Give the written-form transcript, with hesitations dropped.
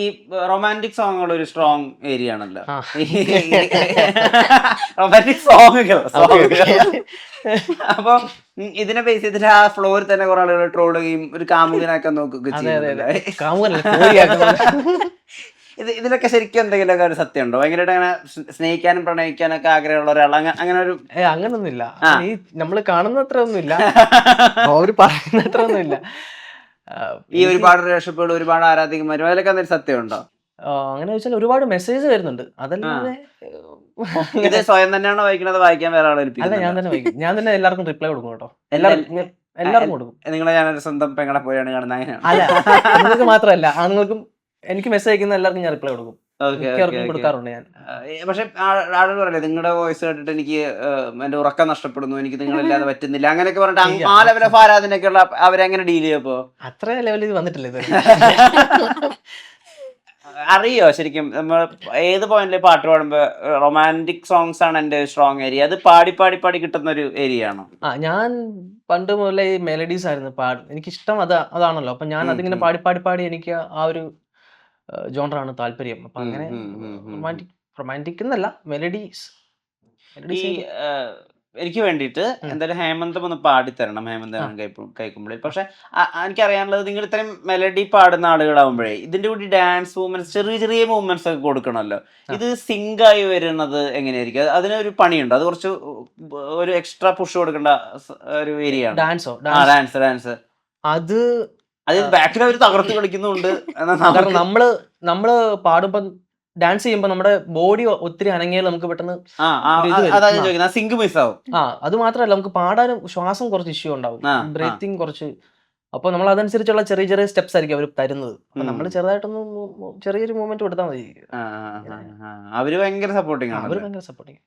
ഈ റൊമാൻറ്റിക് സോങ്ങുകൾ ഒരു strong area ആണല്ലോ. ആ. റൊമാൻറ്റിക് സോങ്ങുകൾ അപ്പൊ ഇതിനെ ബേസ് ചെയ്തിട്ട് ആ ഫ്ലോറിൽ തന്നെ കുറെ ആളുകൾ ട്രോളുകയും ഒരു കാമുകനാക്കാൻ നോക്കുകയൊക്കെ അതെ അതെ ചെയ്യുന്നുണ്ടല്ലോ. അതെ. കാമുകനല്ല, കോഴിയാക്കുന്നത്. ഇതിലൊക്കെ ശരിക്കും എന്തെങ്കിലുമൊക്കെ ഒരു സത്യം ഉണ്ടോ? ഭയങ്കരമായിട്ട് അങ്ങനെ സ്നേഹിക്കാനും പ്രണയിക്കാനൊക്കെ ആഗ്രഹമുള്ള ഒരാൾ അങ്ങനെ ഒരു അങ്ങനൊന്നുമില്ല. ആ. ഈ നമ്മള് കാണുന്ന അത്ര ഒന്നുമില്ല, അവര് പറയുന്ന അത്ര ഒന്നുമില്ല. ഈ ഒരുപാട് രക്ഷപ്പെടും ഒരുപാട് ആരാധികമാരും അതിലൊക്കെ എന്തെങ്കിലും സത്യം ഉണ്ടോ? അങ്ങനെ ചോദിച്ചാൽ ഒരുപാട് മെസ്സേജ് വരുന്നുണ്ട്, അതല്ലാതെ ഇത് സ്വയം തന്നെയാണോ വായിക്കണത്, വായിക്കാൻ വേറെ ആളെ അല്ല, ഏൽപ്പിക്കുന്നുണ്ടോ? ഞാൻ തന്നെ വായിക്കും. ഞാൻ തന്നെ എല്ലാവർക്കും റിപ്ലൈ കൊടുക്കും കേട്ടോ. എല്ലാവർക്കും കൊടുക്കും. നിങ്ങളെ ഞാനൊരു സ്വന്തം പെങ്ങളെ പോലെയാണ് കാണുന്നത്, അങ്ങനെയാണ്? അല്ല, നിങ്ങൾക്ക് മാത്രമല്ല, ആണുങ്ങൾക്കും എനിക്ക് മെസ്സേജ് അയക്കുന്ന എല്ലാവർക്കും ഞാൻ റിപ്ലൈ കൊടുക്കും. മിക്കവർക്കും കൊടുക്കാറുണ്ട് ഞാൻ. പക്ഷെ ആളുകൾ പറയല്ലേ നിങ്ങളുടെ വോയിസ് കേട്ടിട്ട് എനിക്ക് എന്റെ ഉറക്കം നഷ്ടപ്പെടുന്നു, എനിക്ക് നിങ്ങളില്ലാതെ പറ്റുന്നില്ല, അങ്ങനെയൊക്കെ പറഞ്ഞിട്ട് ആ ലെവൽ ഓഫ് ആരാധനയൊക്കെ ഉള്ള അവരെങ്ങനെ ഡീൽ ചെയ്യപ്പോ? അത്ര ലെവലിൽ ഇത് വന്നിട്ടില്ല ഇത്. അറിയോ ശരിക്കും നമ്മൾ ഏത് പോയിന്റിൽ പാട്ട് പാടുമ്പോ റൊമാൻറ്റിക് സോങ്സ് ആണ് എന്റെ സ്ട്രോങ് ഏരിയ, അത് പാടി പാടി പാടി കിട്ടുന്ന ഒരു ഏരിയ ആണോ? ഞാൻ പണ്ട് മുതലേ ഈ മെലഡീസ് ആയിരുന്നു എനിക്കിഷ്ടം, അതാണല്ലോ. അപ്പൊ ഞാൻ അതിങ്ങനെ പാടി പാടി പാടി എനിക്ക് ആ ഒരു ജോണറാണ് താല്പര്യം. അപ്പൊ അങ്ങനെ റൊമാൻറ്റിക് എന്നല്ല, മെലഡീസ് ഈ എനിക്ക് വേണ്ടിയിട്ട് എന്തായാലും ഹേമന്തം ഒന്ന് പാടിത്തരണം, ഹേമന്തം കേൾക്കുമ്പോഴേ. പക്ഷെ എനിക്കറിയാനുള്ളത് നിങ്ങൾ ഇത്രയും മെലഡി പാടുന്ന ആളുകളാവുമ്പോഴേ ഇതിന്റെ കൂടി ഡാൻസ് മൂവ്മെന്റ്സ്, ചെറിയ ചെറിയ മൂവ്മെന്റ്സ് ഒക്കെ കൊടുക്കണമല്ലോ. ഇത് സിങ്ക് ആയി വരുന്നത് എങ്ങനെയായിരിക്കും? അതിനൊരു പണിയുണ്ടോ? അത് കുറച്ച് ഒരു എക്സ്ട്രാ പുഷ് കൊടുക്കേണ്ട ഒരു ഏരിയ ആണ്. ഡാൻസ് അത് ബാക്കിൽ അവർ തകർത്ത് കളിക്കുന്നുണ്ട്. നമ്മള് പാടുമ്പോ ഡാൻസ് ചെയ്യുമ്പോ നമ്മുടെ ബോഡി ഒത്തിരി അനങ്ങിയാൽ നമുക്ക് പെട്ടെന്ന് സിങ്ക് മിസ് ആവും. അത് മാത്രമല്ല, നമുക്ക് പാടാനും ശ്വാസം കുറച്ച് ഇഷ്യൂ ഉണ്ടാവും, ബ്രീത്തിങ് കുറച്ച്. അപ്പൊ നമ്മൾ അതനുസരിച്ചുള്ള ചെറിയ ചെറിയ സ്റ്റെപ്സ് ആയിരിക്കും അവർ തരുന്നത്. അപ്പൊ നമ്മൾ ചെറുതായിട്ടൊന്ന് ചെറിയൊരു മൂവ്മെന്റ് കൊടുത്താൽ മതി. അവര് ഭയങ്കര സപ്പോർട്ടിങ് ആണ്. അവര് ഭയങ്കര സപ്പോർട്ടിങ്.